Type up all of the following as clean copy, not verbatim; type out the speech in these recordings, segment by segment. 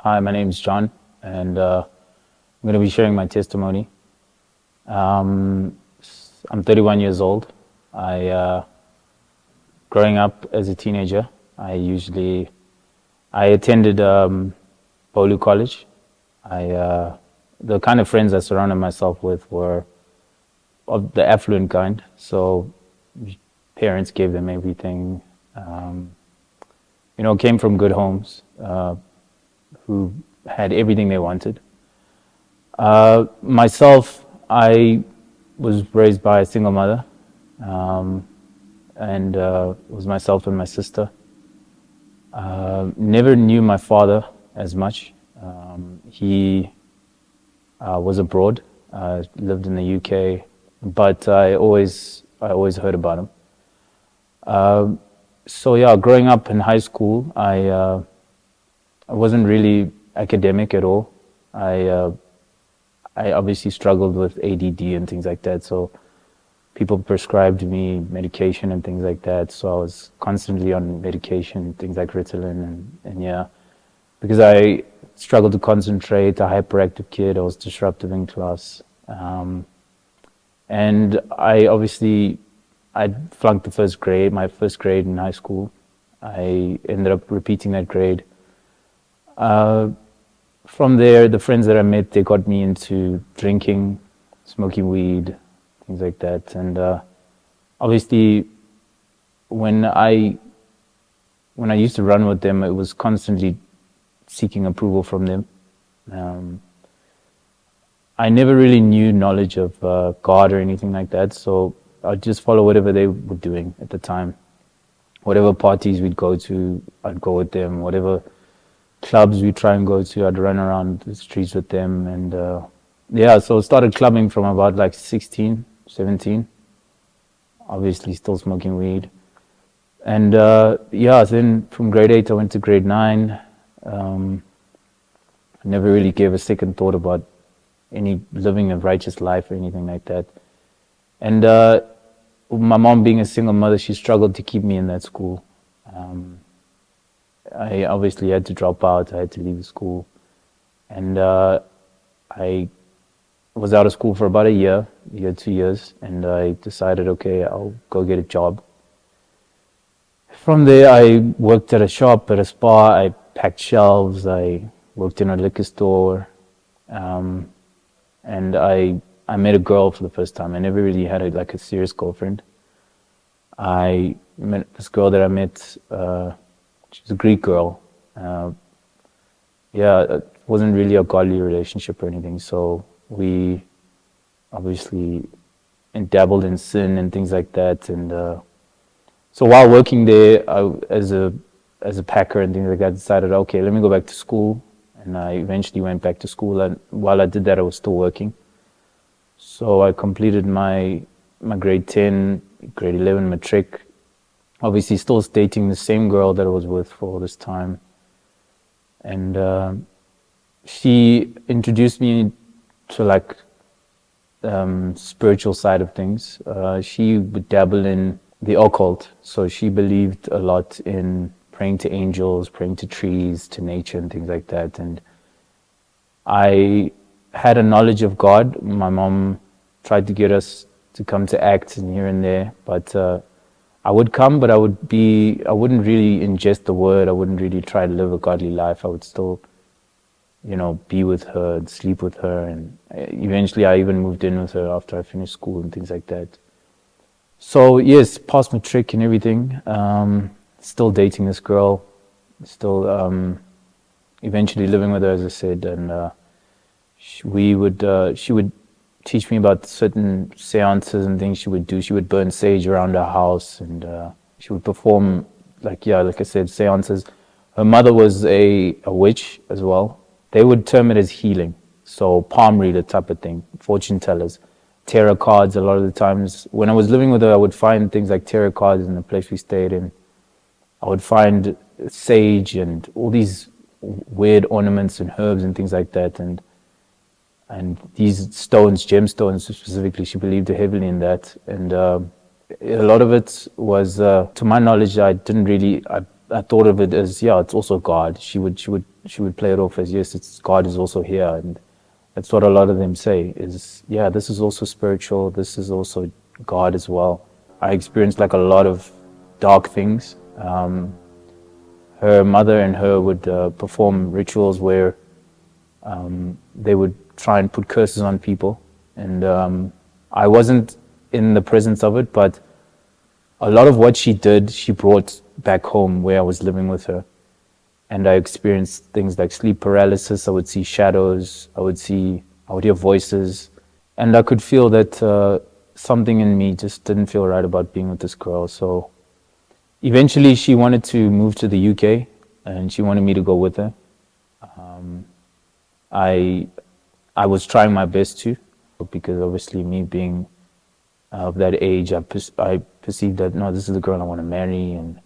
Hi, my name is John, and I'm going to be sharing my testimony. I'm 31 years old. Growing up as a teenager, I attended Bolu College. The kind of friends I surrounded myself with were of the affluent kind, so parents gave them everything. Came from good homes, who had everything they wanted. Myself, I was raised by a single mother, and it was myself and my sister. Never knew my father as much. He was abroad, lived in the UK, but I always heard about him. So yeah, growing up in high school, I wasn't really academic at all. I obviously struggled with ADD and things like that, so people prescribed me medication and things like that. So I was constantly on medication, things like Ritalin, and yeah, because I struggled to concentrate, a hyperactive kid, I was disruptive in class, and I flunked my first grade in high school. I ended up repeating that grade. From there, the friends that I met, they got me into drinking, smoking weed, things like that. And obviously, when I used to run with them, it was constantly seeking approval from them. I never really knew knowledge of God or anything like that, so I'd just follow whatever they were doing at the time. Whatever parties we'd go to, I'd go with them. Whatever clubs we try and go to, I'd run around the streets with them. And yeah, so I started clubbing from about like 16, 17. Obviously still smoking weed. And yeah, then from grade 8 I went to grade 9. I never really gave a second thought about any living a righteous life or anything like that. And my mom being a single mother, she struggled to keep me in that school. I obviously had to drop out. I had to leave the school. And I was out of school for about a year, 2 years, and I decided, okay, I'll go get a job. From there, I worked at a shop, at a spa. I packed shelves. I worked in a liquor store. And I met a girl for the first time. I never really had a serious girlfriend. I met this girl that I met. She was a Greek girl. Yeah, it wasn't really a godly relationship or anything. So we obviously dabbled in sin and things like that. And so while working there, as a packer and things like that, I decided, okay, let me go back to school. And I eventually went back to school. And while I did that, I was still working. So I completed my grade 10, grade 11 matric. Obviously still dating the same girl that I was with for all this time. And she introduced me to spiritual side of things. She would dabble in the occult. So she believed a lot in praying to angels, praying to trees, to nature and things like that. And I had a knowledge of God. My mom tried to get us to come to ACT and here and there, but I would come, but I wouldn't really ingest the word. I wouldn't really try to live a godly life. I would still, be with her and sleep with her. And eventually I even moved in with her after I finished school and things like that. So yes, passed matric and everything. Still dating this girl. Still eventually living with her, as I said. And she would teach me about certain seances and things she would do. She would burn sage around her house, and she would perform, like I said, seances. Her mother was a witch as well. They would term it as healing, so palm reader type of thing, fortune tellers, tarot cards. A lot of the times when I was living with her, I would find things like tarot cards in the place we stayed in. I would find sage and all these weird ornaments and herbs and things like that, and these stones, gemstones specifically, she believed heavily in that. And a lot of it was, to my knowledge, I I thought of it as, yeah, it's also God. She would play it off as, yes, it's God is also here, and that's what a lot of them say is, yeah, this is also spiritual. This is also God as well. I experienced like a lot of dark things. Her mother and her would perform rituals where they would try and put curses on people, and I wasn't in the presence of it, but a lot of what she did, she brought back home where I was living with her. And I experienced things like sleep paralysis. I would see shadows. I would hear voices. And I could feel that something in me just didn't feel right about being with this girl. So eventually she wanted to move to the UK and she wanted me to go with her. I I was trying my best to, because obviously me being of that age, I perceived that, no, this is the girl I want to marry, and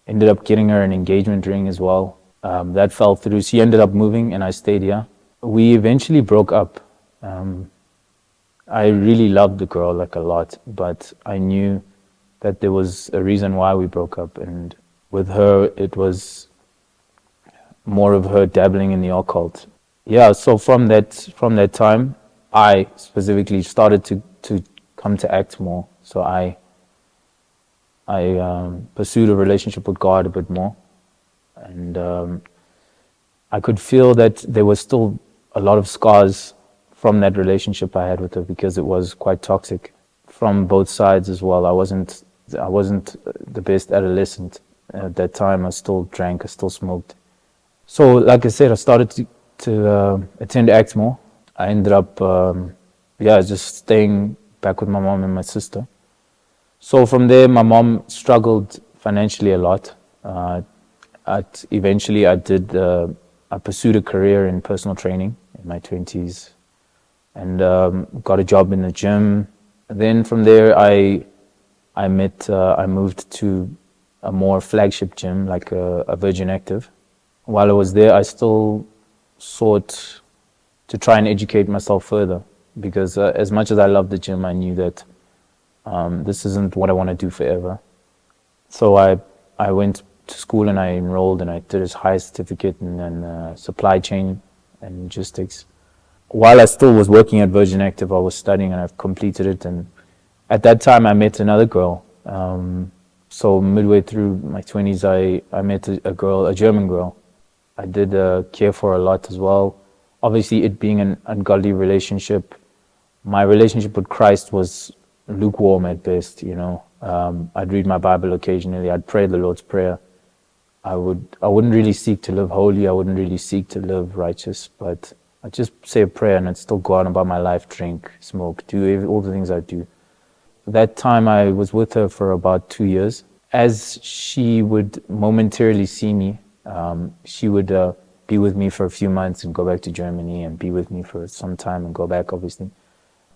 ended up getting her an engagement ring as well. That fell through. She ended up moving and I stayed here. We eventually broke up. I really loved the girl like a lot, but I knew that there was a reason why we broke up, and with her it was more of her dabbling in the occult. Yeah, so from that time, I specifically started to come to act more. So I pursued a relationship with God a bit more, and I could feel that there was still a lot of scars from that relationship I had with her, because it was quite toxic from both sides as well. I wasn't the best adolescent at that time. I still drank, I still smoked. So, like I said, I started to attend ACT more. I ended up, just staying back with my mom and my sister. So from there, my mom struggled financially a lot. Eventually, I pursued a career in personal training in my 20s, and got a job in the gym. Then from there, I moved to a more flagship gym, like a Virgin Active. While I was there, I still sought to try and educate myself further, because as much as I loved the gym, I knew that this isn't what I want to do forever. So I went to school and I enrolled and I did a higher certificate in supply chain and logistics. While I still was working at Virgin Active, I was studying and I've completed it. And at that time, I met another girl. So midway through my 20s, I met a girl, a German girl. I did care for her a lot as well. Obviously, it being an ungodly relationship, my relationship with Christ was lukewarm at best. I'd read my Bible occasionally. I'd pray the Lord's Prayer. I wouldn't really seek to live holy. I wouldn't really seek to live righteous, but I'd just say a prayer and I'd still go out about my life, drink, smoke, do all the things I do. That time I was with her for about 2 years. As she would momentarily see me, she would be with me for a few months and go back to Germany, and be with me for some time and go back, obviously.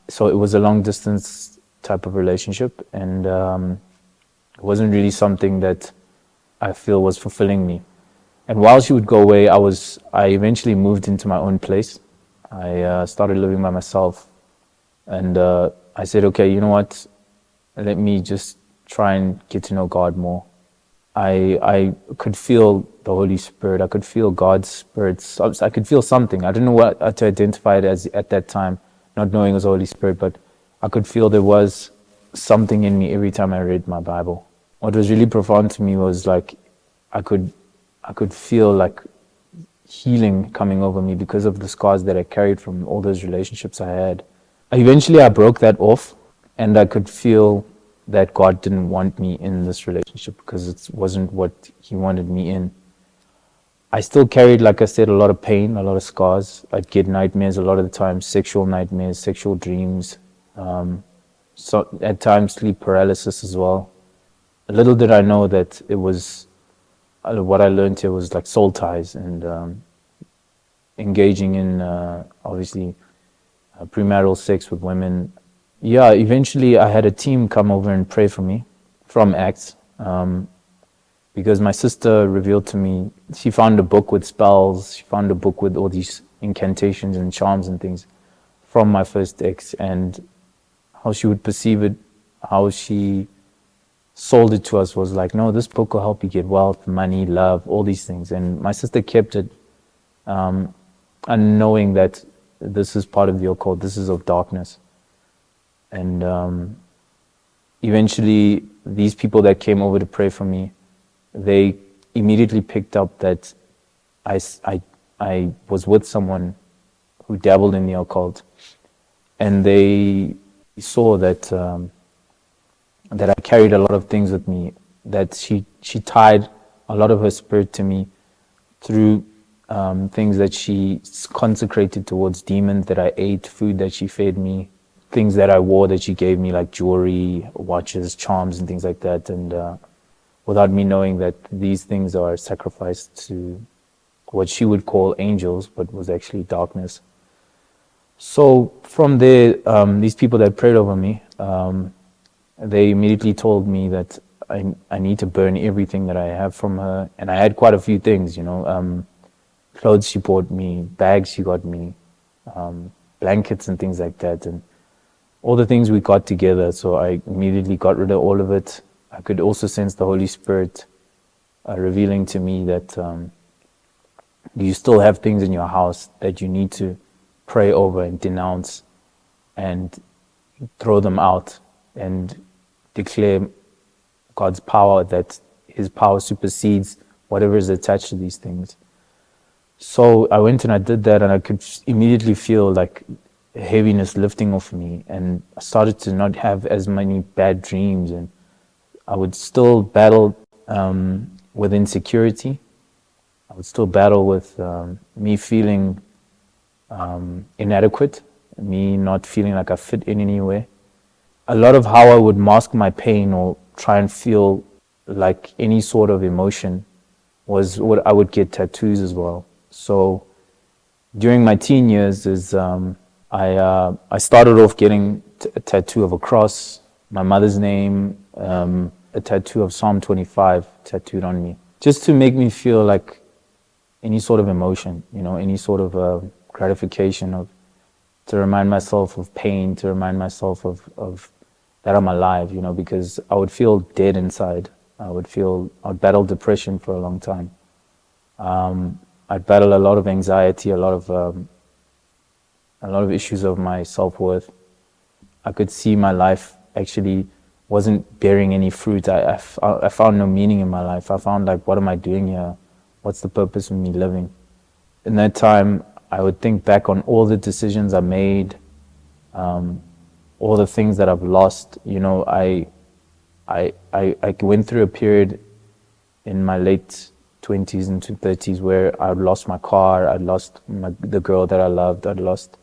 So it was a long distance type of relationship, and it wasn't really something that I feel was fulfilling me. And while she would go away, I eventually moved into my own place. I started living by myself, and I said, okay, you know what? Let me just try and get to know God more. I could feel the Holy Spirit. I could feel God's Spirit. I could feel something. I didn't know what to identify it as at that time, not knowing it was the Holy Spirit, but I could feel there was something in me every time I read my Bible. What was really profound to me was like I could feel like healing coming over me because of the scars that I carried from all those relationships I had. Eventually I broke that off, and I could feel that God didn't want me in this relationship because it wasn't what He wanted me in. I still carried, like I said, a lot of pain, a lot of scars. I'd get nightmares a lot of the time, sexual nightmares, sexual dreams, so at times sleep paralysis as well. Little did I know that it was, what I learned here was like soul ties and engaging in, obviously, premarital sex with women. Yeah, eventually I had a team come over and pray for me from ACTS, because my sister revealed to me, she found a book with spells, she found a book with all these incantations and charms and things from my first ex, and how she would perceive it, how she sold it to us was like, no, this book will help you get wealth, money, love, all these things. And my sister kept it, and knowing that this is part of the occult, this is of darkness. And eventually, these people that came over to pray for me, they immediately picked up that I was with someone who dabbled in the occult, and they saw that that I carried a lot of things with me, that she tied a lot of her spirit to me through things that she consecrated towards demons that I ate, food that she fed me, things that I wore that she gave me, like jewelry, watches, charms, and things like that. And without me knowing that these things are sacrificed to what she would call angels, but was actually darkness. So from there, these people that prayed over me, they immediately told me that I need to burn everything that I have from her. And I had quite a few things, clothes she bought me, bags she got me, blankets and things like that, and all the things we got together. So I immediately got rid of all of it. I could also sense the Holy Spirit revealing to me that you still have things in your house that you need to pray over and denounce and throw them out and declare God's power, that His power supersedes whatever is attached to these things. So I went and I did that, and I could immediately feel like heaviness lifting off me, and I started to not have as many bad dreams, and I would still battle with insecurity. I would still battle with me feeling inadequate, me not feeling like I fit in anywhere. A lot of how I would mask my pain or try and feel like any sort of emotion was what I would get tattoos as well. So during my teen years, I started off getting a tattoo of a cross, my mother's name, a tattoo of Psalm 25 tattooed on me, just to make me feel like any sort of emotion, any sort of gratification, to remind myself of pain, to remind myself of that I'm alive, because I would feel dead inside. I'd battle depression for a long time. I'd battle a lot of anxiety, a lot of issues of my self-worth. I could see my life actually wasn't bearing any fruit. I found no meaning in my life. I found like, what am I doing here? What's the purpose of me living? In that time, I would think back on all the decisions I made, all the things that I've lost. I went through a period in my late 20s into 30s where I'd lost my car, I'd lost the girl that I loved, I'd lost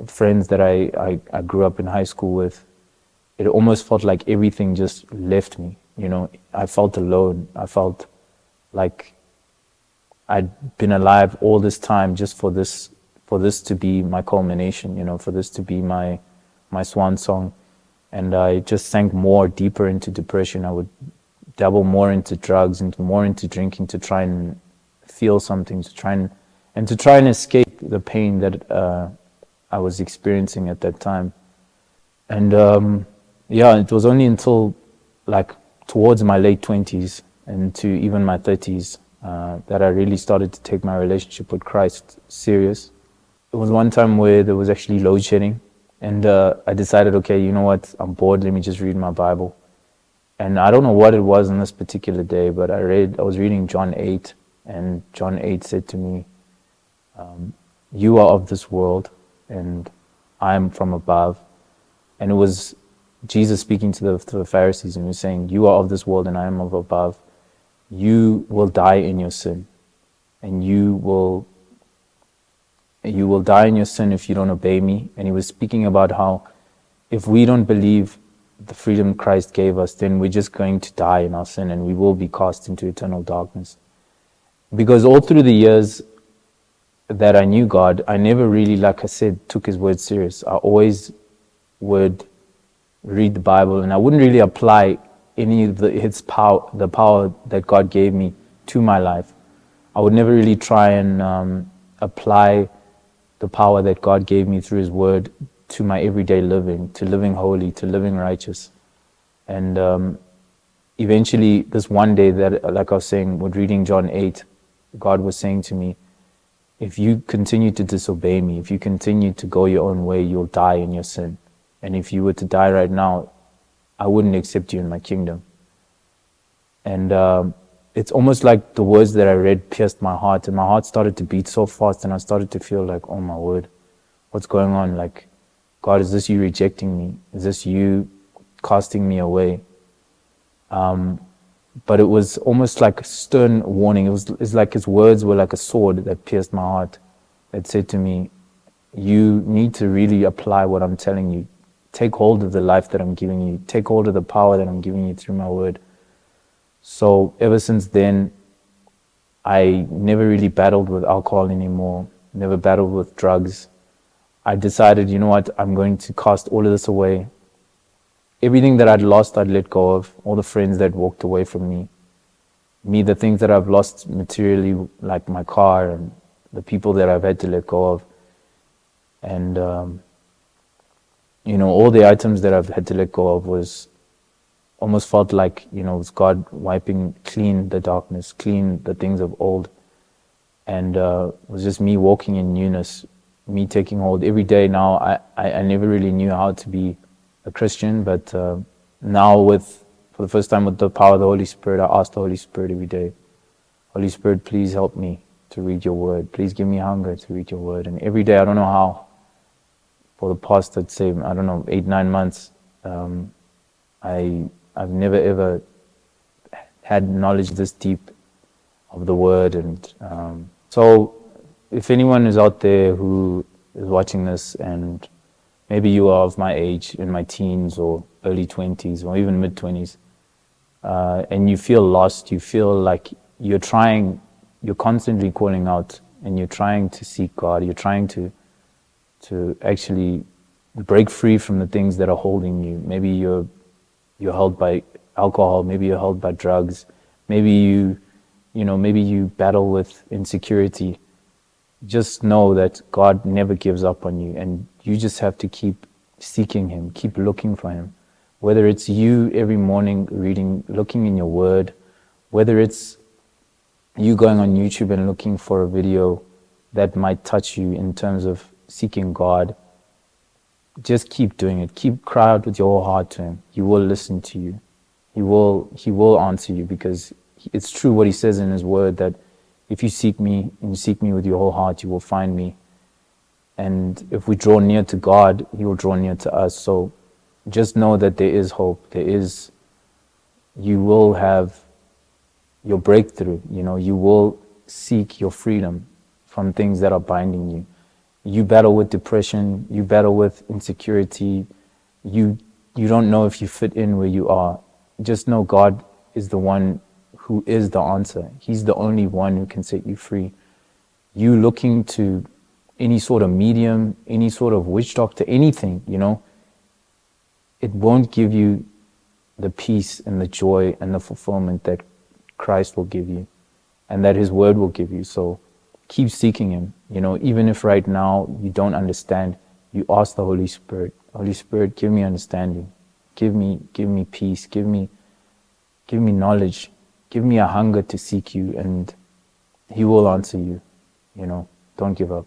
friends that I grew up in high school with. It almost felt like everything just left me. I felt alone. I felt like I'd been alive all this time just for this to be my culmination, for this to be my swan song. And I just sank more deeper into depression. I would dabble more into drugs, more into drinking, to try and feel something, to try and escape the pain that I was experiencing at that time. And it was only until like towards my late 20s and to even my 30s that I really started to take my relationship with Christ serious. It was one time where there was actually load shedding, and I decided, okay, you know what, I'm bored, let me just read my Bible. And I don't know what it was on this particular day, but I was reading John 8, and John 8 said to me, you are of this world, and I am from above. And it was Jesus speaking to the Pharisees, and he was saying, you are of this world, and I am of above. You will die in your sin, and you will die in your sin if you don't obey me. And he was speaking about how if we don't believe the freedom Christ gave us, then we're just going to die in our sin, and we will be cast into eternal darkness. Because all through the years that I knew God, I never really, like I said, took His word serious. I always would read the Bible, and I wouldn't really apply any of the power that God gave me to my life. I would never really try and apply the power that God gave me through His word to my everyday living, to living holy, to living righteous. And eventually, this one day that, like I was saying, when reading John 8, God was saying to me, if you continue to disobey me, if you continue to go your own way, you'll die in your sin. And if you were to die right now, I wouldn't accept you in my kingdom. And it's almost like the words that I read pierced my heart, and my heart started to beat so fast, and I started to feel like, oh my word, what's going on? Like, God, is this you rejecting me? Is this you casting me away? But it was almost like a stern warning. It's like his words were like a sword that pierced my heart, that said to me, you need to really apply what I'm telling you. Take hold of the life that I'm giving you. Take hold of the power that I'm giving you through my word. So ever since then, I never really battled with alcohol anymore, never battled with drugs. I decided, you know what, I'm going to cast all of this away. Everything that I'd lost, I'd let go of. All the friends that walked away from me. The things that I've lost materially, like my car, and the people that I've had to let go of. And, all the items that I've had to let go of was almost felt like, it was God wiping clean the darkness, clean the things of old. And it was just me walking in newness, me taking hold every day. Now, I never really knew how to be a Christian, but now for the first time with the power of the Holy Spirit, I ask the Holy Spirit every day, Holy Spirit, please help me to read your word. Please give me hunger to read your word. And every day, I don't know how, for the past, I'd say, 8-9 months, I've never ever had knowledge this deep of the word. And so if anyone is out there who is watching this, and maybe you are of my age, in my teens or early 20s or even mid 20s, and you feel lost, you feel like you're constantly calling out, and you're trying to seek God, you're trying to actually break free from the things that are holding you. Maybe you're held by alcohol, maybe you're held by drugs, maybe you battle with insecurity. Just know that God never gives up on you, and you just have to keep seeking him, keep looking for him. Whether it's you every morning reading, looking in your word, whether it's you going on YouTube and looking for a video that might touch you in terms of seeking God, just keep doing it. Keep cry out with your whole heart to him. He will listen to you. He will answer you, because it's true what he says in his word, that if you seek me and you seek me with your whole heart, you will find me. And if we draw near to God, he will draw near to us. So just know that there is hope. You will have your breakthrough. You will seek your freedom from things that are binding you. You battle with depression, you battle with insecurity, you don't know if you fit in where you are. Just know God is the one who is the answer. He's the only one who can set you free. You looking to any sort of medium, any sort of witch doctor, anything, it won't give you the peace and the joy and the fulfillment that Christ will give you and that his word will give you. So keep seeking him. Even if right now you don't understand, you ask the Holy Spirit, Holy Spirit, give me understanding. Give me peace. Give me knowledge. Give me a hunger to seek you, and he will answer you. Don't give up.